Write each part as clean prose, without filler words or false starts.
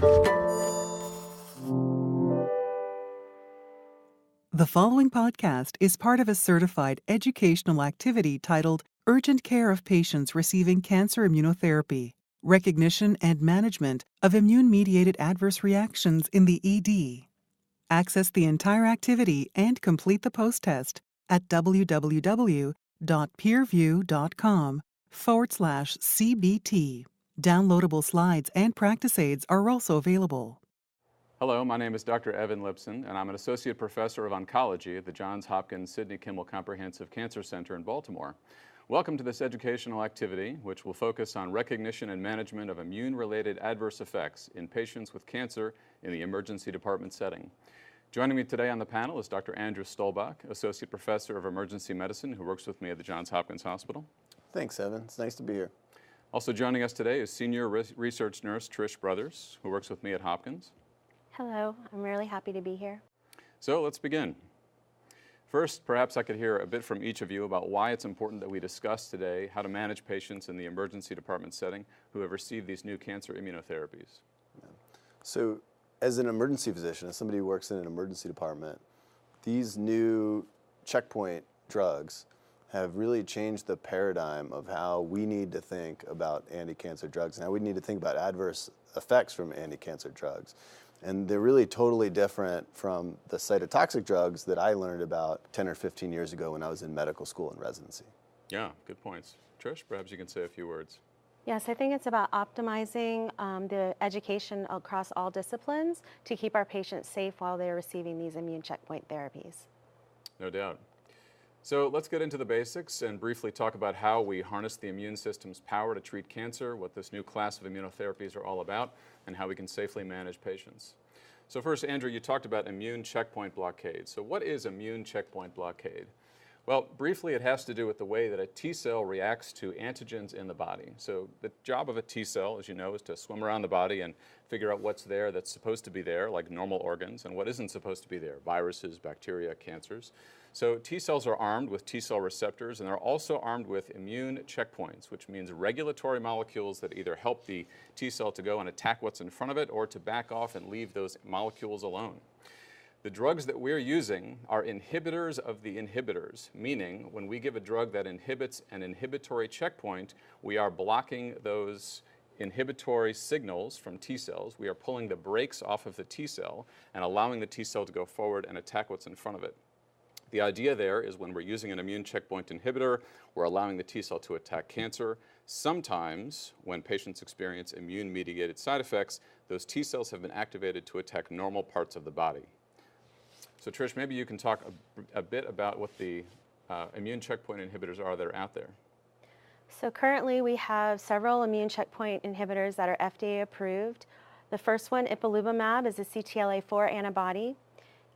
The following podcast is part of a certified educational activity titled Urgent Care of Patients Receiving Cancer Immunotherapy, Recognition and Management of Immune-Mediated Adverse Reactions in the ED. Access the entire activity and complete the post-test at www.peerview.com/CBT. Downloadable slides and practice aids are also available. Hello, my name is Dr. Evan Lipson, and I'm an Associate Professor of Oncology at the Johns Hopkins Sidney Kimmel Comprehensive Cancer Center in Baltimore. Welcome to this educational activity, which will focus on recognition and management of immune-related adverse effects in patients with cancer in the emergency department setting. Joining me today on the panel is Dr. Andrew Stolbach, Associate Professor of Emergency Medicine, who works with me at the Johns Hopkins Hospital. Thanks, Evan. It's nice to be here. Also joining us today is Senior Research Nurse Trish Brothers, who works with me at Hopkins. Hello, I'm really happy to be here. So let's begin. First, perhaps I could hear a bit from each of you about why it's important that we discuss today how to manage patients in the emergency department setting who have received these new cancer immunotherapies. So as an emergency physician, as somebody who works in an emergency department, these new checkpoint drugs have really changed the paradigm of how we need to think about anti-cancer drugs and how we need to think about adverse effects from anti-cancer drugs. And they're really totally different from the cytotoxic drugs that I learned about 10 or 15 years ago when I was in medical school and residency. Yeah, good points. Trish, perhaps you can say a few words. Yes, I think it's about optimizing the education across all disciplines to keep our patients safe while they're receiving these immune checkpoint therapies. No doubt. So let's get into the basics and briefly talk about how we harness the immune system's power to treat cancer, what this new class of immunotherapies are all about, and how we can safely manage patients. So first, Andrew, you talked about immune checkpoint blockade. So what is immune checkpoint blockade? Well, briefly, it has to do with the way that a T cell reacts to antigens in the body. So the job of a T cell, as you know, is to swim around the body and figure out what's there that's supposed to be there, like normal organs, and what isn't supposed to be there, viruses, bacteria, cancers. So T cells are armed with T cell receptors, and they're also armed with immune checkpoints, which means regulatory molecules that either help the T cell to go and attack what's in front of it or to back off and leave those molecules alone. The drugs that we're using are inhibitors of the inhibitors, meaning when we give a drug that inhibits an inhibitory checkpoint, we are blocking those inhibitory signals from T cells. We are pulling the brakes off of the T cell and allowing the T cell to go forward and attack what's in front of it. The idea there is when we're using an immune checkpoint inhibitor, we're allowing the T cell to attack cancer. Sometimes, when patients experience immune-mediated side effects, those T cells have been activated to attack normal parts of the body. So Trish, maybe you can talk a bit about what the immune checkpoint inhibitors are that are out there. So currently we have several immune checkpoint inhibitors that are FDA approved. The first one, ipilimumab, is a CTLA-4 antibody.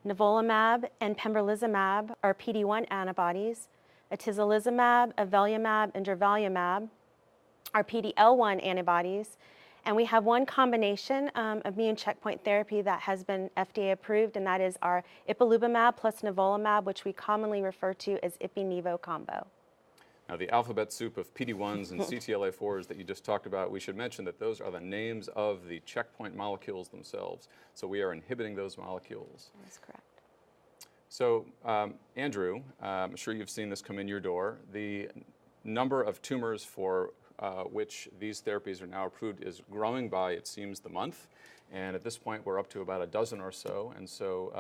Nivolumab and pembrolizumab are PD-1 antibodies. Atezolizumab, avelumab, and durvalumab are PD-L1 antibodies. And we have one combination immune checkpoint therapy that has been FDA approved, and that is our ipilimumab plus nivolumab, which we commonly refer to as Ipi-Nivo combo. Now, the alphabet soup of PD-1s and CTLA-4s that you just talked about, we should mention that those are the names of the checkpoint molecules themselves. So we are inhibiting those molecules. That's correct. So, Andrew, I'm sure you've seen this come in your door. The number of tumors for which these therapies are now approved is growing by, it seems, the month. And at this point, we're up to about a dozen or so. And so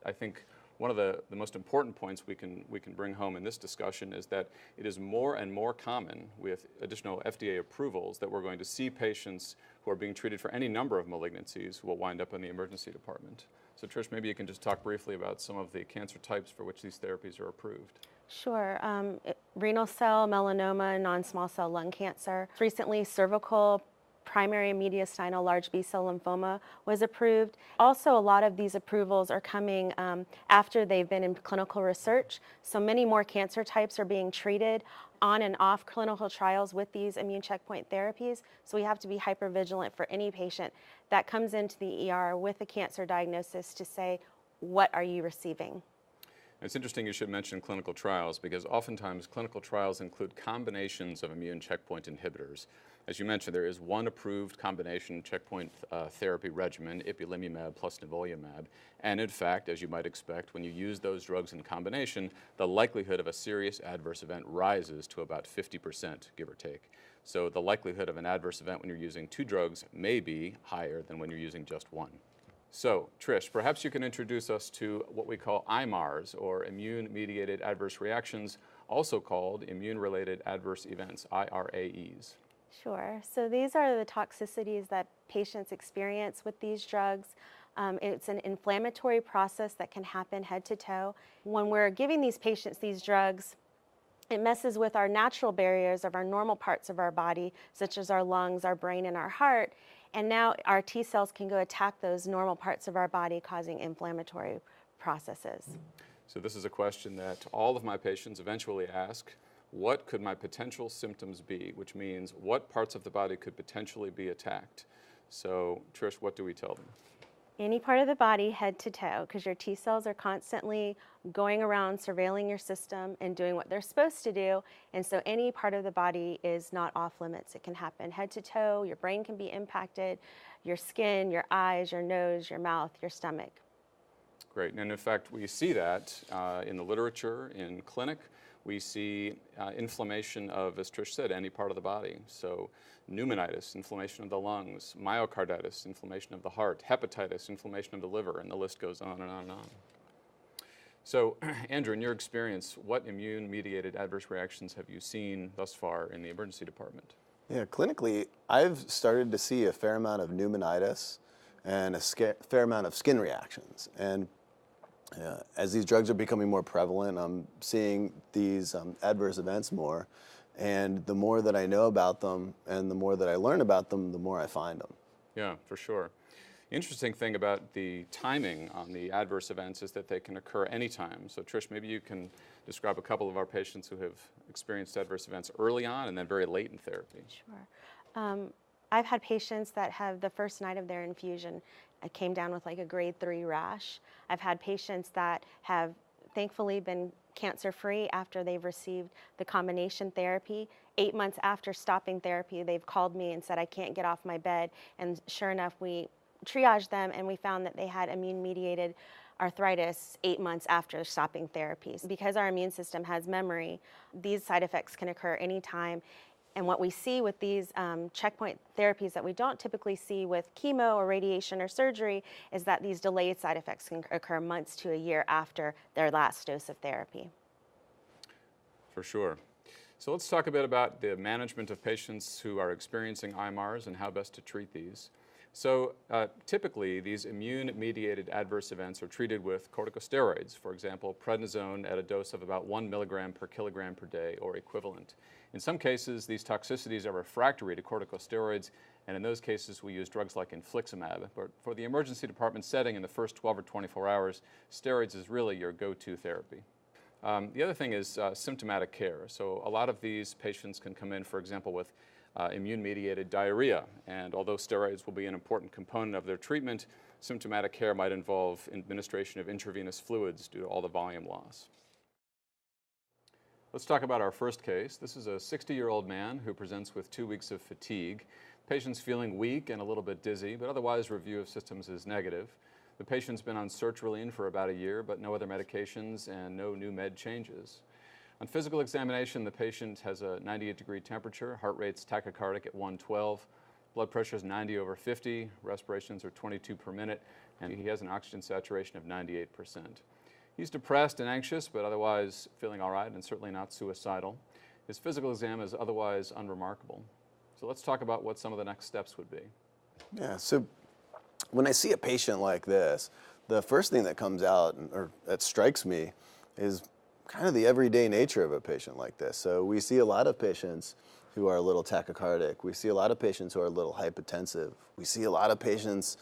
I think one of the most important points we can bring home in this discussion is that it is more and more common with additional FDA approvals that we're going to see patients who are being treated for any number of malignancies who will wind up in the emergency department. So Trish, maybe you can just talk briefly about some of the cancer types for which these therapies are approved. Sure. Renal cell, melanoma, non-small cell lung cancer. Recently, cervical, primary mediastinal large B-cell lymphoma was approved. Also, a lot of these approvals are coming after they've been in clinical research. So many more cancer types are being treated on and off clinical trials with these immune checkpoint therapies. So we have to be hypervigilant for any patient that comes into the ER with a cancer diagnosis to say, what are you receiving? It's interesting you should mention clinical trials because oftentimes clinical trials include combinations of immune checkpoint inhibitors. As you mentioned, there is one approved combination checkpoint therapy regimen, ipilimumab plus nivolumab. And in fact, as you might expect, when you use those drugs in combination, the likelihood of a serious adverse event rises to about 50%, give or take. So the likelihood of an adverse event when you're using two drugs may be higher than when you're using just one. So, Trish, perhaps you can introduce us to what we call IMARs, or immune-mediated adverse reactions, also called immune-related adverse events, IRAEs. Sure. So these are the toxicities that patients experience with these drugs. It's an inflammatory process that can happen head to toe. When we're giving these patients these drugs, it messes with our natural barriers of our normal parts of our body, such as our lungs, our brain, and our heart. And now our T cells can go attack those normal parts of our body, causing inflammatory processes. So this is a question that all of my patients eventually ask. What could my potential symptoms be? Which means what parts of the body could potentially be attacked? So, Trish, what do we tell them? Any part of the body, head to toe, because your T cells are constantly going around surveilling your system and doing what they're supposed to do. And so any part of the body is not off limits. It can happen head to toe. Your brain can be impacted, your skin, your eyes, your nose, your mouth, your stomach. Great. And in fact, we see that in the literature, in clinic. We see inflammation of, as Trish said, any part of the body. So pneumonitis, inflammation of the lungs, myocarditis, inflammation of the heart, hepatitis, inflammation of the liver, and the list goes on and on and on. So, Andrew, in your experience, what immune-mediated adverse reactions have you seen thus far in the emergency department? Yeah, clinically, I've started to see a fair amount of pneumonitis and a fair amount of skin reactions. And as these drugs are becoming more prevalent, I'm seeing these adverse events more. And the more that I know about them and the more that I learn about them, the more I find them. Yeah, for sure. Interesting thing about the timing on the adverse events is that they can occur anytime. So Trish, maybe you can describe a couple of our patients who have experienced adverse events early on and then very late in therapy. Sure. I've had patients that have the first night of their infusion came down with like a grade 3 rash. I've had patients that have thankfully been cancer-free after they've received the combination therapy. 8 months after stopping therapy, they've called me and said, I can't get off my bed. And sure enough, we triaged them and we found that they had immune-mediated arthritis 8 months after stopping therapies. Because our immune system has memory, these side effects can occur anytime. And what we see with these checkpoint therapies that we don't typically see with chemo or radiation or surgery is that these delayed side effects can occur months to a year after their last dose of therapy. For sure. So let's talk a bit about the management of patients who are experiencing IMARs and how best to treat these. So typically, these immune-mediated adverse events are treated with corticosteroids, for example, prednisone at a dose of about 1 milligram per kilogram per day or equivalent. In some cases, these toxicities are refractory to corticosteroids, and in those cases, we use drugs like infliximab. But for the emergency department setting in the first 12 or 24 hours, steroids is really your go-to therapy. The other thing is symptomatic care. So a lot of these patients can come in, for example, with immune-mediated diarrhea, and although steroids will be an important component of their treatment, symptomatic care might involve administration of intravenous fluids due to all the volume loss. Let's talk about our first case. This is a 60-year-old man who presents with 2 weeks of fatigue. Patient's feeling weak and a little bit dizzy, but otherwise review of symptoms is negative. The patient's been on sertraline for about a year, but no other medications and no new med changes. On physical examination, the patient has a 98-degree temperature, heart rate's tachycardic at 112, blood pressure is 90/50, respirations are 22 per minute, and he has an oxygen saturation of 98%. He's depressed and anxious, but otherwise feeling all right and certainly not suicidal. His physical exam is otherwise unremarkable. So let's talk about what some of the next steps would be. Yeah, so when I see a patient like this, the first thing that comes out, or that strikes me, is kind of the everyday nature of a patient like this. So we see a lot of patients who are a little tachycardic. We see a lot of patients who are a little hypotensive. We see a lot of patients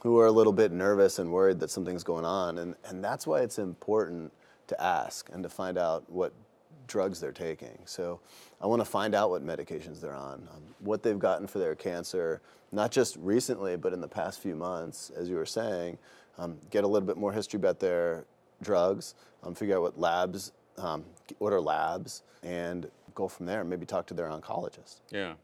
who are a little bit nervous and worried that something's going on. And that's why it's important to ask and to find out what drugs they're taking. So I want to find out what medications they're on, what they've gotten for their cancer, not just recently, but in the past few months, as you were saying, get a little bit more history about their drugs, figure out what are labs, and go from there. Maybe talk to their oncologist. Yeah,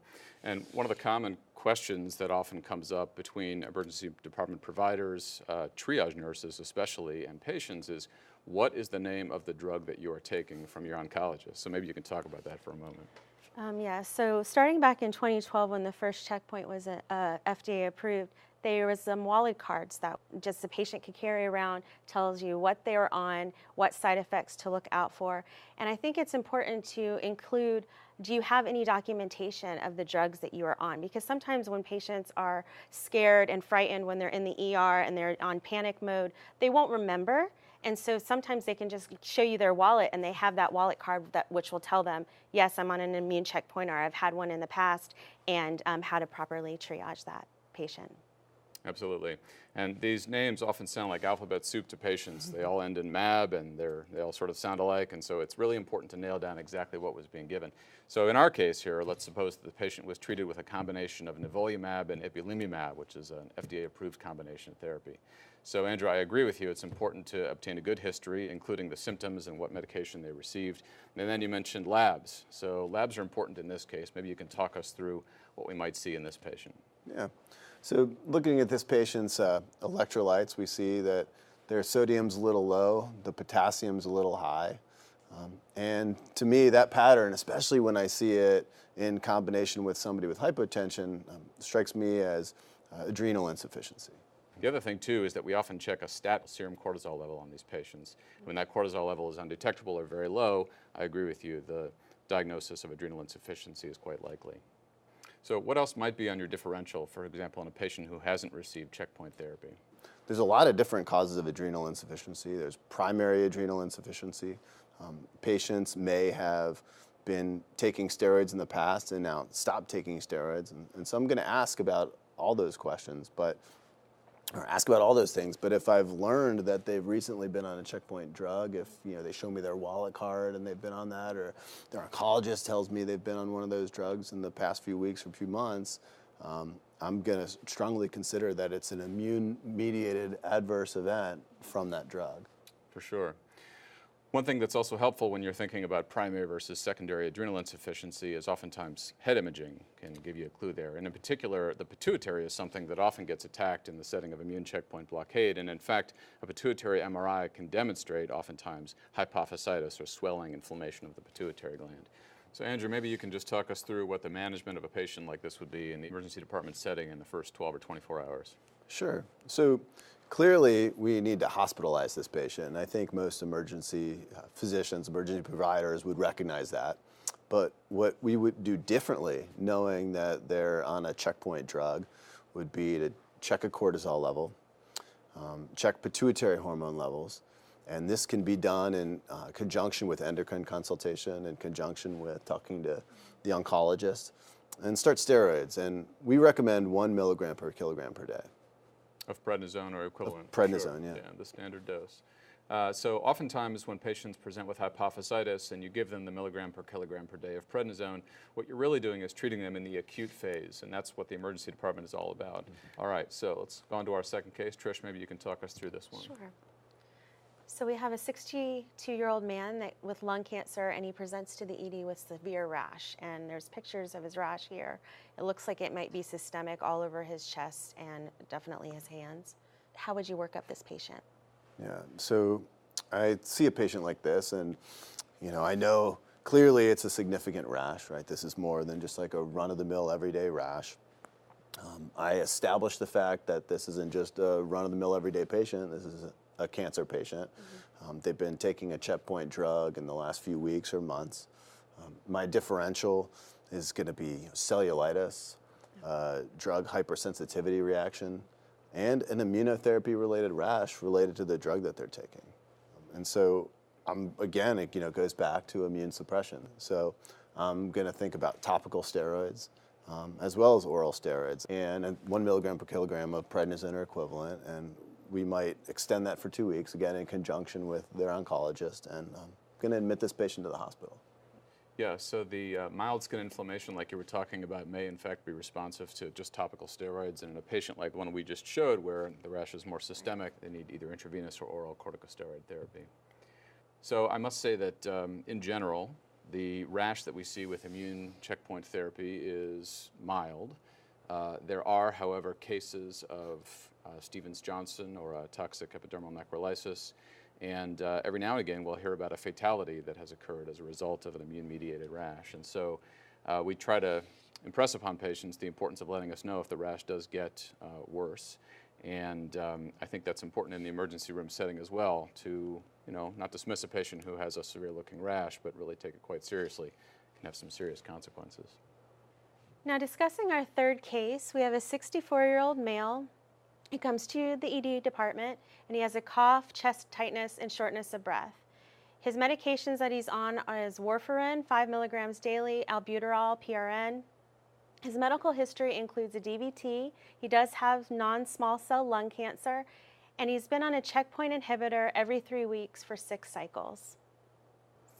and one of the common questions that often comes up between emergency department providers, triage nurses especially, and patients is, what is the name of the drug that you are taking from your oncologist? So maybe you can talk about that for a moment. Yeah, so starting back in 2012 when the first checkpoint was FDA approved, there was some wallet cards that just the patient could carry around, tells you what they were on, what side effects to look out for. And I think it's important to include, do you have any documentation of the drugs that you are on? Because sometimes when patients are scared and frightened when they're in the ER and they're on panic mode, they won't remember. And so sometimes they can just show you their wallet and they have that wallet card which will tell them, yes, I'm on an immune checkpoint, or I've had one in the past, and how to properly triage that patient. Absolutely. And these names often sound like alphabet soup to patients. They all end in MAB, and they all sort of sound alike, and so it's really important to nail down exactly what was being given. So in our case here, let's suppose that the patient was treated with a combination of nivolumab and ipilimumab, which is an FDA-approved combination therapy. So Andrew, I agree with you. It's important to obtain a good history, including the symptoms and what medication they received. And then you mentioned labs. So labs are important in this case. Maybe you can talk us through what we might see in this patient. Yeah. So looking at this patient's electrolytes, we see that their sodium's a little low, the potassium's a little high. And to me, that pattern, especially when I see it in combination with somebody with hypotension, strikes me as adrenal insufficiency. The other thing, too, is that we often check a stat serum cortisol level on these patients. When that cortisol level is undetectable or very low, I agree with you, the diagnosis of adrenal insufficiency is quite likely. So what else might be on your differential, for example, in a patient who hasn't received checkpoint therapy? There's a lot of different causes of adrenal insufficiency. There's primary adrenal insufficiency. Patients may have been taking steroids in the past and now stopped taking steroids. And so I'm going to ask about all those questions, or ask about all those things. But if I've learned that they've recently been on a checkpoint drug, if they show me their wallet card and they've been on that, or their oncologist tells me they've been on one of those drugs in the past few weeks or few months, I'm going to strongly consider that it's an immune-mediated adverse event from that drug. For sure. One thing that's also helpful when you're thinking about primary versus secondary adrenal insufficiency is oftentimes head imaging can give you a clue there. And in particular, the pituitary is something that often gets attacked in the setting of immune checkpoint blockade. And in fact, a pituitary MRI can demonstrate oftentimes hypophysitis or swelling, inflammation of the pituitary gland. So Andrew, maybe you can just talk us through what the management of a patient like this would be in the emergency department setting in the first 12 or 24 hours. Sure. So clearly, we need to hospitalize this patient, and I think most emergency physicians, emergency providers would recognize that. But what we would do differently, knowing that they're on a checkpoint drug, would be to check a cortisol level, check pituitary hormone levels, and this can be done in conjunction with endocrine consultation, in conjunction with talking to the oncologist, and start steroids. And we recommend 1 milligram per kilogram per day. Of prednisone or equivalent. Prednisone, sure. yeah. The standard dose. So oftentimes when patients present with hypophysitis and you give them the milligram per kilogram per day of prednisone, what you're really doing is treating them in the acute phase, and that's what the emergency department is all about. All right, so let's go on to our second case. Trish, maybe you can talk us through this one. Sure. So we have a 62-year-old man with lung cancer, and he presents to the ED with severe rash. And there's pictures of his rash here. It looks like it might be systemic all over his chest and definitely his hands. How would you work up this patient? Yeah, so I see a patient like this, and I know clearly it's a significant rash, right? This is more than just like a run-of-the-mill everyday rash. I establish the fact that this isn't just a run-of-the-mill everyday patient. This is a cancer patient. Mm-hmm. They've been taking a checkpoint drug in the last few weeks or months. My differential is going to be cellulitis, drug hypersensitivity reaction, and an immunotherapy-related rash related to the drug that they're taking. And so, again, it goes back to immune suppression. So I'm going to think about topical steroids, as well as oral steroids, and 1 milligram per kilogram of prednisone or equivalent, and we might extend that for 2 weeks, again in conjunction with their oncologist, and I'm going to admit this patient to the hospital. Yeah, so the mild skin inflammation, like you were talking about, may in fact be responsive to just topical steroids. And in a patient like the one we just showed, where the rash is more systemic, they need either intravenous or oral corticosteroid therapy. So I must say that in general, the rash that we see with immune checkpoint therapy is mild. There are, however, cases of Stevens-Johnson or toxic epidermal necrolysis. And every now and again, we'll hear about a fatality that has occurred as a result of an immune-mediated rash. And so we try to impress upon patients the importance of letting us know if the rash does get worse. And I think that's important in the emergency room setting as well, to not dismiss a patient who has a severe-looking rash, but really take it quite seriously. It can have some serious consequences. Now, discussing our third case, we have a 64-year-old male. He comes to the ED department, and he has a cough, chest tightness, and shortness of breath. His medications that he's on is warfarin, 5 milligrams daily, albuterol, PRN. His medical history includes a DVT. He does have non-small cell lung cancer, and he's been on a checkpoint inhibitor every 3 weeks for 6 cycles.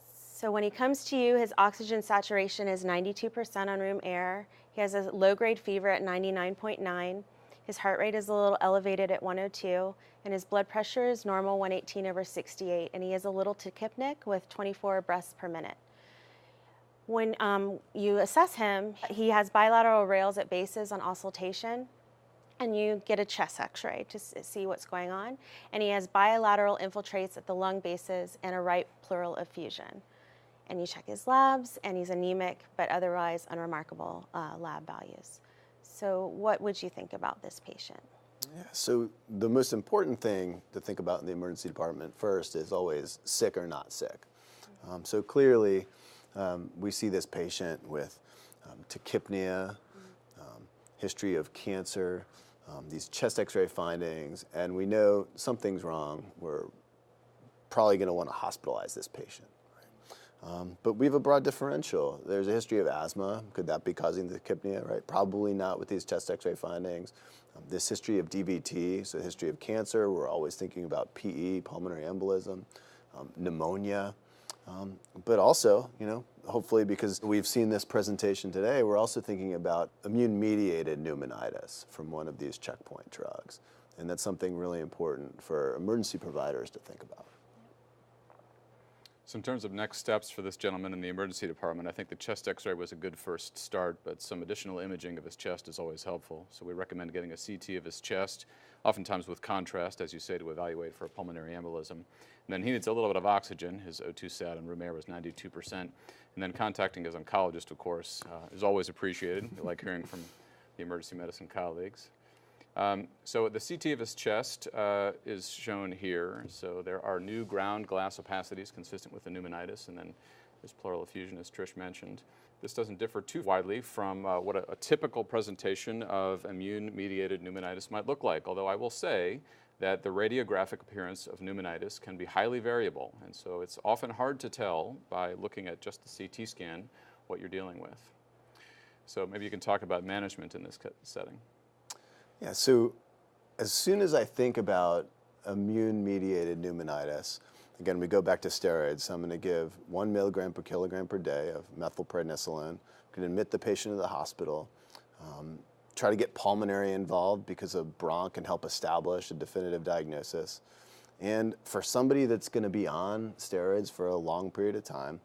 So when he comes to you, his oxygen saturation is 92% on room air. He has a low-grade fever at 99.9. His heart rate is a little elevated at 102, and his blood pressure is normal, 118/68, and he has a little tachypneic with 24 breaths per minute. When you assess him, he has bilateral rales at bases on auscultation, and you get a chest x-ray to see what's going on, and he has bilateral infiltrates at the lung bases and a right pleural effusion. And you check his labs, and he's anemic, but otherwise unremarkable lab values. So what would you think about this patient? Yeah, so the most important thing to think about in the emergency department first is always sick or not sick. So clearly, we see this patient with tachypnea, history of cancer, these chest x-ray findings, and we know something's wrong. We're probably going to want to hospitalize this patient. But we have a broad differential. There's a history of asthma. Could that be causing the tachypnea, right? Probably not with these chest x-ray findings. This history of DVT, so history of cancer. We're always thinking about PE, pulmonary embolism, pneumonia. But also, hopefully because we've seen this presentation today, we're also thinking about immune-mediated pneumonitis from one of these checkpoint drugs. And that's something really important for emergency providers to think about. So in terms of next steps for this gentleman in the emergency department, I think the chest x-ray was a good first start, but some additional imaging of his chest is always helpful. So we recommend getting a CT of his chest, oftentimes with contrast, as you say, to evaluate for a pulmonary embolism. And then he needs a little bit of oxygen. His O2 sat on room air was 92%. And then contacting his oncologist, of course, is always appreciated. We like hearing from the emergency medicine colleagues. So the CT of his chest is shown here. So there are new ground glass opacities consistent with the pneumonitis, and then there's pleural effusion, as Trish mentioned. This doesn't differ too widely from what a typical presentation of immune-mediated pneumonitis might look like, although I will say that the radiographic appearance of pneumonitis can be highly variable, and so it's often hard to tell by looking at just the CT scan what you're dealing with. So maybe you can talk about management in this setting. Yeah, so as soon as I think about immune-mediated pneumonitis, again, we go back to steroids. So I'm going to give 1 milligram per kilogram per day of methylprednisolone. I'm going to admit the patient to the hospital, try to get pulmonary involved because a bronch can help establish a definitive diagnosis. And for somebody that's going to be on steroids for a long period of time,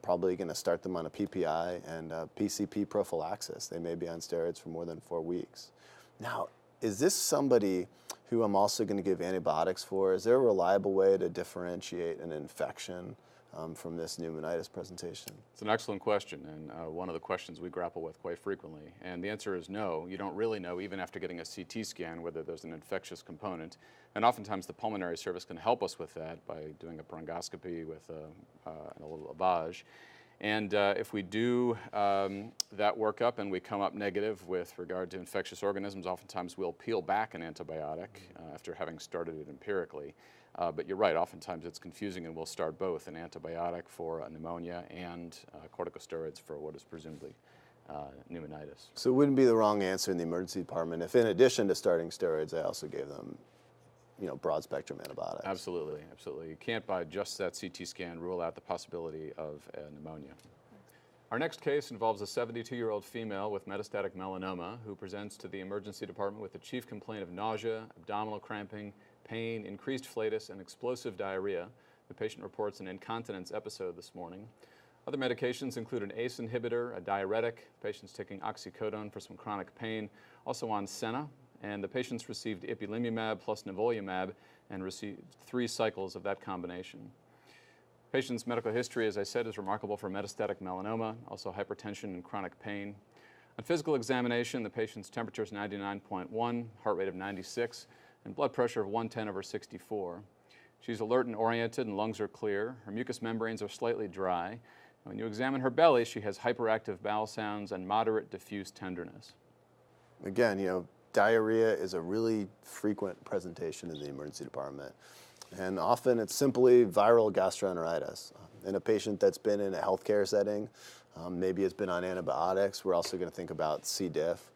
probably going to start them on a PPI and a PCP prophylaxis. They may be on steroids for more than 4 weeks. Now, is this somebody who I'm also going to give antibiotics for? Is there a reliable way to differentiate an infection from this pneumonitis presentation? It's an excellent question, and one of the questions we grapple with quite frequently. And the answer is no. You don't really know, even after getting a CT scan, whether there's an infectious component. And oftentimes the pulmonary service can help us with that by doing a bronchoscopy with a little lavage. And if we do that workup and we come up negative with regard to infectious organisms, oftentimes we'll peel back an antibiotic after having started it empirically. But you're right, oftentimes it's confusing, and we'll start both, an antibiotic for pneumonia and corticosteroids for what is presumably pneumonitis. So it wouldn't be the wrong answer in the emergency department if, in addition to starting steroids, I also gave them broad spectrum antibiotics. Absolutely, absolutely. You can't by just that CT scan rule out the possibility of pneumonia. Our next case involves a 72-year-old female with metastatic melanoma who presents to the emergency department with the chief complaint of nausea, abdominal cramping, pain, increased flatus, and explosive diarrhea. The patient reports an incontinence episode this morning. Other medications include an ACE inhibitor, a diuretic, patient's taking oxycodone for some chronic pain, also on Senna, and the patients received ipilimumab plus nivolumab and received 3 cycles of that combination. Patient's medical history, as I said, is remarkable for metastatic melanoma, also hypertension and chronic pain. On physical examination, the patient's temperature is 99.1, heart rate of 96, and blood pressure of 110/64. She's alert and oriented and lungs are clear. Her mucous membranes are slightly dry. When you examine her belly, she has hyperactive bowel sounds and moderate diffuse tenderness. Again, diarrhea is a really frequent presentation in the emergency department. And often it's simply viral gastroenteritis. In a patient that's been in a healthcare setting, maybe it's been on antibiotics, we're also going to think about C. diff,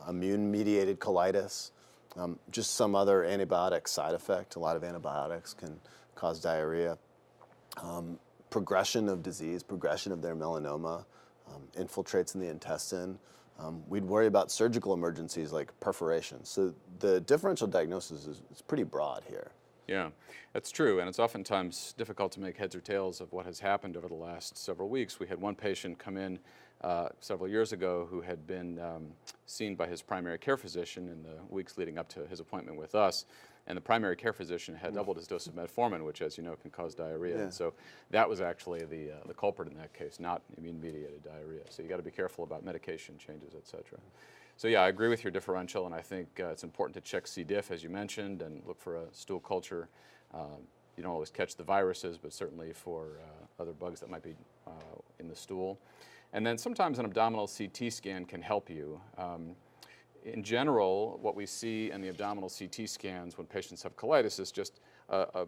immune-mediated colitis, just some other antibiotic side effect. A lot of antibiotics can cause diarrhea. Progression of disease, progression of their melanoma, infiltrates in the intestine. We'd worry about surgical emergencies like perforation. So the differential diagnosis is pretty broad here. Yeah, that's true, and it's oftentimes difficult to make heads or tails of what has happened over the last several weeks. We had one patient come in several years ago who had been seen by his primary care physician in the weeks leading up to his appointment with us, and the primary care physician had doubled his dose of metformin, which, as you know, can cause diarrhea. Yeah. And so that was actually the culprit in that case, not immune-mediated diarrhea. So you got to be careful about medication changes, et cetera. So yeah, I agree with your differential, and I think it's important to check C. diff, as you mentioned, and look for a stool culture. You don't always catch the viruses, but certainly for other bugs that might be in the stool. And then sometimes an abdominal CT scan can help you. In general, what we see in the abdominal CT scans when patients have colitis is just a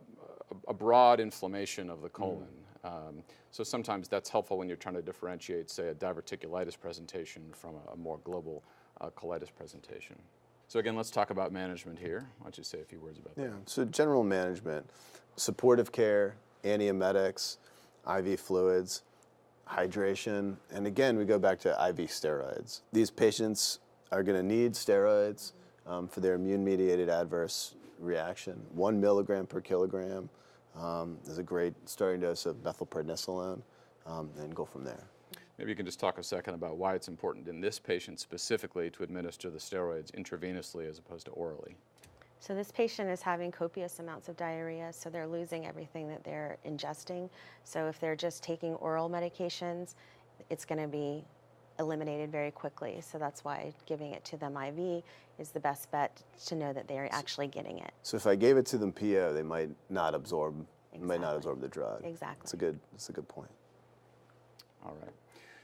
broad inflammation of the colon. So sometimes that's helpful when you're trying to differentiate, say, a diverticulitis presentation from a more global colitis presentation. So again, let's talk about management here. Why don't you say a few words about that? Yeah, so general management, supportive care, antiemetics, IV fluids, hydration, and again, we go back to IV steroids. These patients are going to need steroids for their immune-mediated adverse reaction. 1 milligram per kilogram is a great starting dose of methylprednisolone, and go from there. Maybe you can just talk a second about why it's important in this patient specifically to administer the steroids intravenously as opposed to orally. So this patient is having copious amounts of diarrhea, so they're losing everything that they're ingesting. So if they're just taking oral medications, it's going to be eliminated very quickly. So that's why giving it to them IV is the best bet to know that they're actually getting it. So if I gave it to them PO, they might not absorb, Exactly. the drug. Exactly. That's a good point. All right.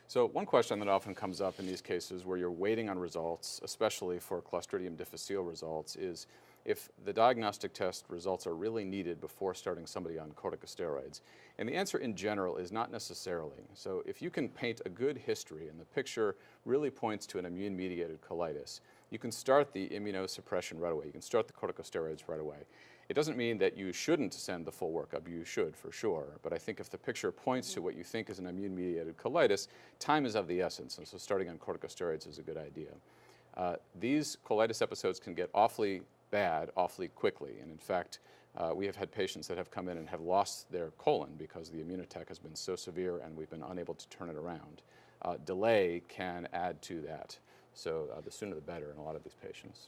So one question that often comes up in these cases where you're waiting on results, especially for Clostridium difficile results, is if the diagnostic test results are really needed before starting somebody on corticosteroids. And the answer in general is not necessarily. So if you can paint a good history and the picture really points to an immune-mediated colitis, you can start the immunosuppression right away. You can start the corticosteroids right away. It doesn't mean that you shouldn't send the full workup. You should, for sure. But I think if the picture points to what you think is an immune-mediated colitis, time is of the essence, and so starting on corticosteroids is a good idea. These colitis episodes can get awfully bad awfully quickly, and in fact, we have had patients that have come in and have lost their colon because the immune attack has been so severe and we've been unable to turn it around. Delay can add to that, so the sooner the better in a lot of these patients.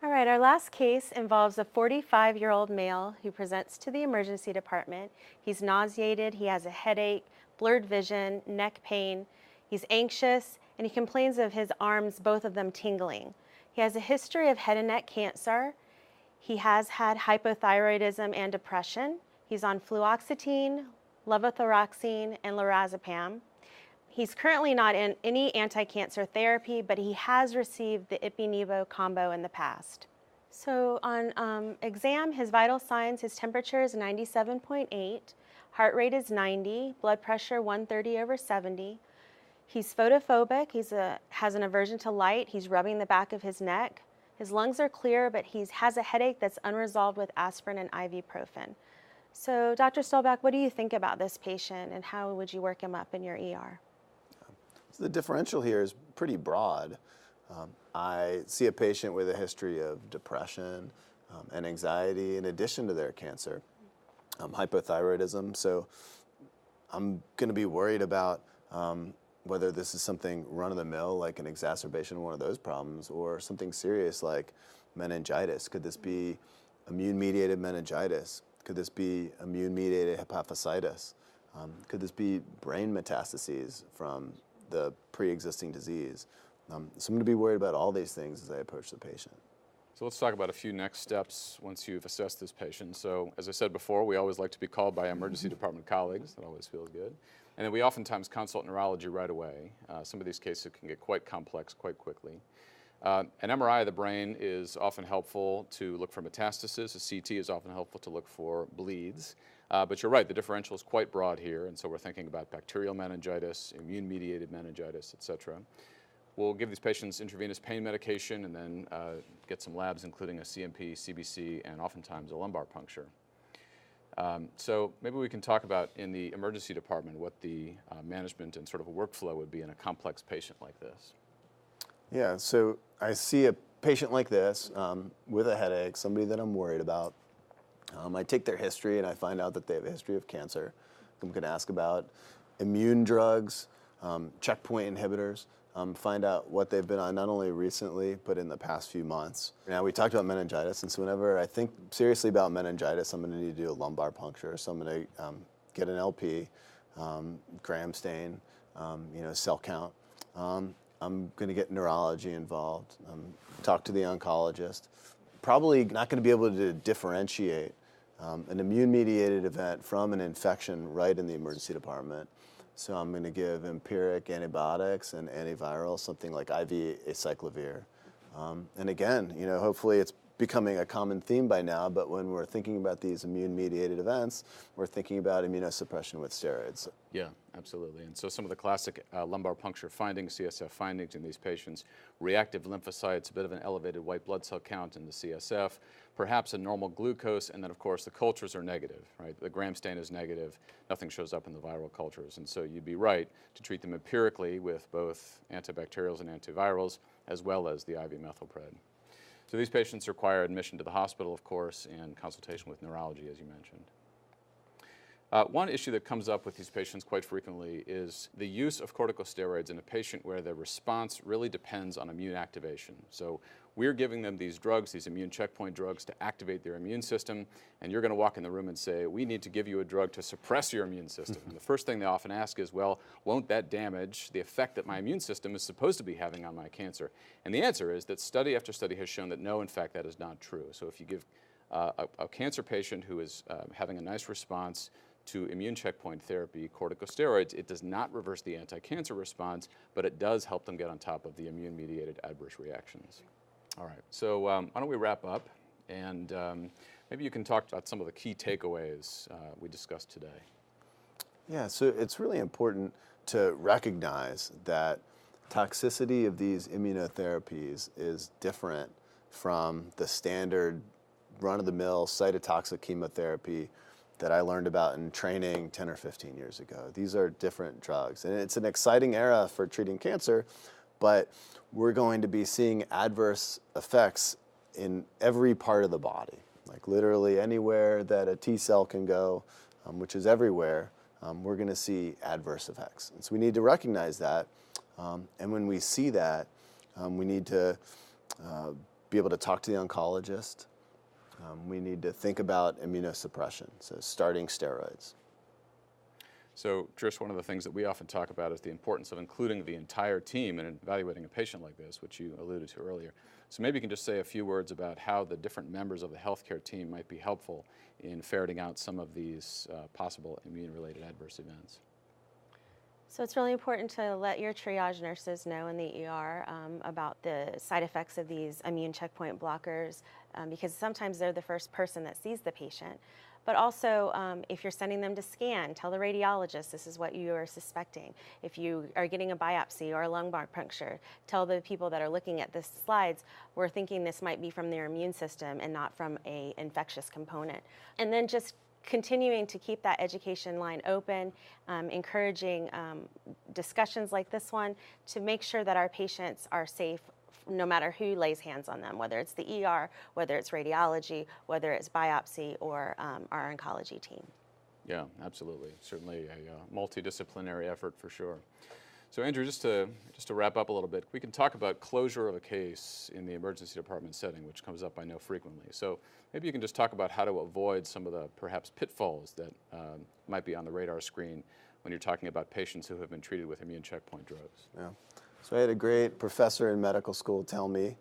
All right, our last case involves a 45-year-old male who presents to the emergency department. He's nauseated, he has a headache, blurred vision, neck pain. He's anxious, and he complains of his arms, both of them tingling. He has a history of head and neck cancer. He has had hypothyroidism and depression. He's on fluoxetine, levothyroxine, and lorazepam. He's currently not in any anti-cancer therapy, but he has received the ipi-nivo combo in the past. So on exam, his vital signs, his temperature is 97.8, heart rate is 90, blood pressure 130/70. He's photophobic, has an aversion to light, he's rubbing the back of his neck. His lungs are clear, but he has a headache that's unresolved with aspirin and ibuprofen. So Dr. Stolbach, what do you think about this patient and how would you work him up in your ER? So the differential here is pretty broad. I see a patient with a history of depression and anxiety in addition to their cancer, hypothyroidism. So I'm going to be worried about whether this is something run-of-the-mill, like an exacerbation of one of those problems, or something serious like meningitis. Could this be immune-mediated meningitis? Could this be immune-mediated hepaphysitis? Could this be brain metastases from the pre-existing disease? So I'm going to be worried about all these things as I approach the patient. So let's talk about a few next steps once you've assessed this patient. So as I said before, we always like to be called by emergency department colleagues. That always feels good. And then we oftentimes consult neurology right away. Some of these cases can get quite complex quite quickly. An MRI of the brain is often helpful to look for metastasis. A CT is often helpful to look for bleeds. But you're right, the differential is quite broad here, and so we're thinking about bacterial meningitis, immune-mediated meningitis, et cetera. We'll give these patients intravenous pain medication and then get some labs, including a CMP, CBC, and oftentimes a lumbar puncture. So maybe we can talk about in the emergency department what the management and sort of a workflow would be in a complex patient like this. Yeah, so I see a patient like this with a headache, somebody that I'm worried about. I take their history and I find out that they have a history of cancer. I'm going to ask about immune drugs, checkpoint inhibitors, find out what they've been on not only recently, but in the past few months. Now, we talked about meningitis, and so whenever I think seriously about meningitis, I'm going to need to do a lumbar puncture. So I'm going to get an LP, gram stain, cell count. I'm going to get neurology involved, talk to the oncologist. Probably not going to be able to differentiate an immune-mediated event from an infection right in the emergency department. So I'm going to give empiric antibiotics and antivirals, something like IV acyclovir. And again, hopefully it's becoming a common theme by now, but when we're thinking about these immune-mediated events, we're thinking about immunosuppression with steroids. Yeah, absolutely. And so some of the classic lumbar puncture findings, CSF findings in these patients, reactive lymphocytes, a bit of an elevated white blood cell count in the CSF, perhaps a normal glucose, and then of course the cultures are negative, right? The gram stain is negative, nothing shows up in the viral cultures. And so you'd be right to treat them empirically with both antibacterials and antivirals, as well as the IV methylpred. So these patients require admission to the hospital, of course, and consultation with neurology, as you mentioned. One issue that comes up with these patients quite frequently is the use of corticosteroids in a patient where the response really depends on immune activation. So we're giving them these drugs, these immune checkpoint drugs, to activate their immune system, and you're going to walk in the room and say, we need to give you a drug to suppress your immune system. And the first thing they often ask is, well, won't that damage the effect that my immune system is supposed to be having on my cancer? And the answer is that study after study has shown that no, in fact, that is not true. So if you give a cancer patient who is having a nice response to immune checkpoint therapy, corticosteroids, it does not reverse the anti-cancer response, but it does help them get on top of the immune-mediated adverse reactions. All right, so why don't we wrap up, and maybe you can talk about some of the key takeaways we discussed today. Yeah, so it's really important to recognize that toxicity of these immunotherapies is different from the standard run-of-the-mill cytotoxic chemotherapy that I learned about in training 10 or 15 years ago. These are different drugs, and it's an exciting era for treating cancer, but we're going to be seeing adverse effects in every part of the body, like literally anywhere that a T cell can go, which is everywhere, we're going to see adverse effects. And so we need to recognize that, and when we see that, we need to be able to talk to the oncologist. We need to think about immunosuppression, so starting steroids. So, Trish, one of the things that we often talk about is the importance of including the entire team in evaluating a patient like this, which you alluded to earlier. So maybe you can just say a few words about how the different members of the healthcare team might be helpful in ferreting out some of these possible immune-related adverse events. So it's really important to let your triage nurses know in the ER about the side effects of these immune checkpoint blockers, because sometimes they're the first person that sees the patient. But also, if you're sending them to scan, tell the radiologist this is what you are suspecting. If you are getting a biopsy or a lumbar puncture, tell the people that are looking at the slides, we're thinking this might be from their immune system and not from an infectious component. And then just continuing to keep that education line open, encouraging discussions like this one to make sure that our patients are safe no matter who lays hands on them, whether it's the ER, whether it's radiology, whether it's biopsy, or our oncology team. Yeah, absolutely. Certainly a multidisciplinary effort for sure. So Andrew, just to wrap up a little bit, we can talk about closure of a case in the emergency department setting, which comes up I know frequently. So maybe you can just talk about how to avoid some of the perhaps pitfalls that might be on the radar screen when you're talking about patients who have been treated with immune checkpoint drugs. Yeah. So I had a great professor in medical school tell me,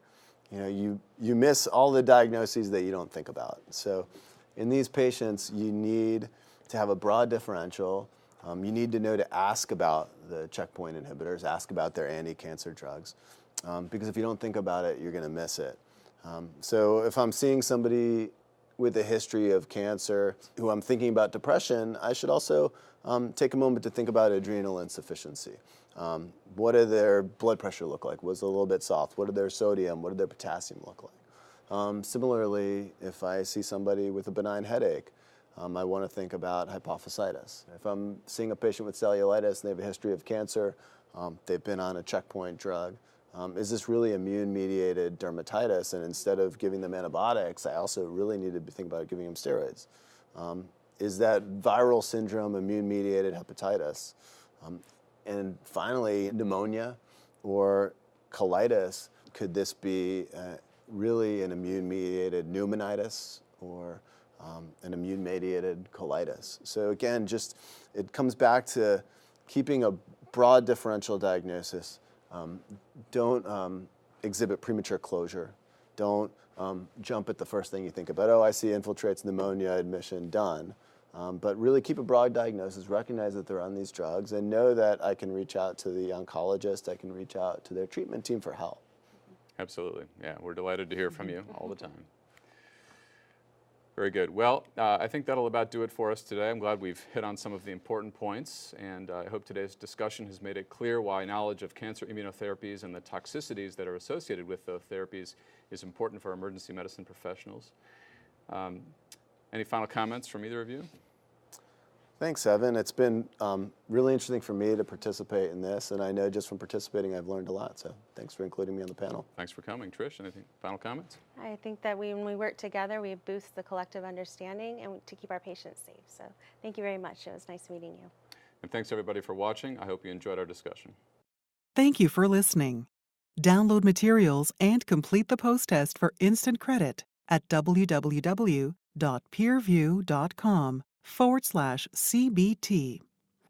you miss all the diagnoses that you don't think about. So in these patients, you need to have a broad differential. You need to know to ask about the checkpoint inhibitors, ask about their anti-cancer drugs, because if you don't think about it, you're going to miss it. So if I'm seeing somebody with a history of cancer who I'm thinking about depression, I should also take a moment to think about adrenal insufficiency. What did their blood pressure look like? Was it a little bit soft? What did their sodium, what did their potassium look like? Similarly, if I see somebody with a benign headache, I want to think about hypophysitis. If I'm seeing a patient with cellulitis and they have a history of cancer, they've been on a checkpoint drug, is this really immune-mediated dermatitis? And instead of giving them antibiotics, I also really need to think about giving them steroids. Is that viral syndrome immune-mediated hepatitis? And finally, pneumonia or colitis, could this be really an immune-mediated pneumonitis or an immune-mediated colitis? So again, it comes back to keeping a broad differential diagnosis. Don't exhibit premature closure. Don't jump at the first thing you think about. Oh, I see infiltrates, pneumonia, admission, done. But really keep a broad diagnosis, recognize that they're on these drugs, and know that I can reach out to the oncologist, I can reach out to their treatment team for help. Absolutely. Yeah, we're delighted to hear from you all the time. Very good. Well, I think that'll about do it for us today. I'm glad we've hit on some of the important points, and I hope today's discussion has made it clear why knowledge of cancer immunotherapies and the toxicities that are associated with those therapies is important for emergency medicine professionals. Any final comments from either of you? Thanks, Evan. It's been really interesting for me to participate in this, and I know just from participating I've learned a lot, so thanks for including me on the panel. Thanks for coming. Trish, anything, final comments? I think that when we work together, we boost the collective understanding and to keep our patients safe. So thank you very much. It was nice meeting you. And thanks everybody for watching. I hope you enjoyed our discussion. Thank you for listening. Download materials and complete the post-test for instant credit at www.peerview.com/CBT.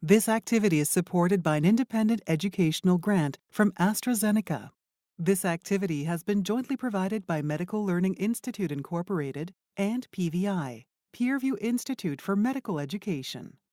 This activity is supported by an independent educational grant from AstraZeneca. This activity has been jointly provided by Medical Learning Institute Incorporated and PVI, Peerview Institute for Medical Education.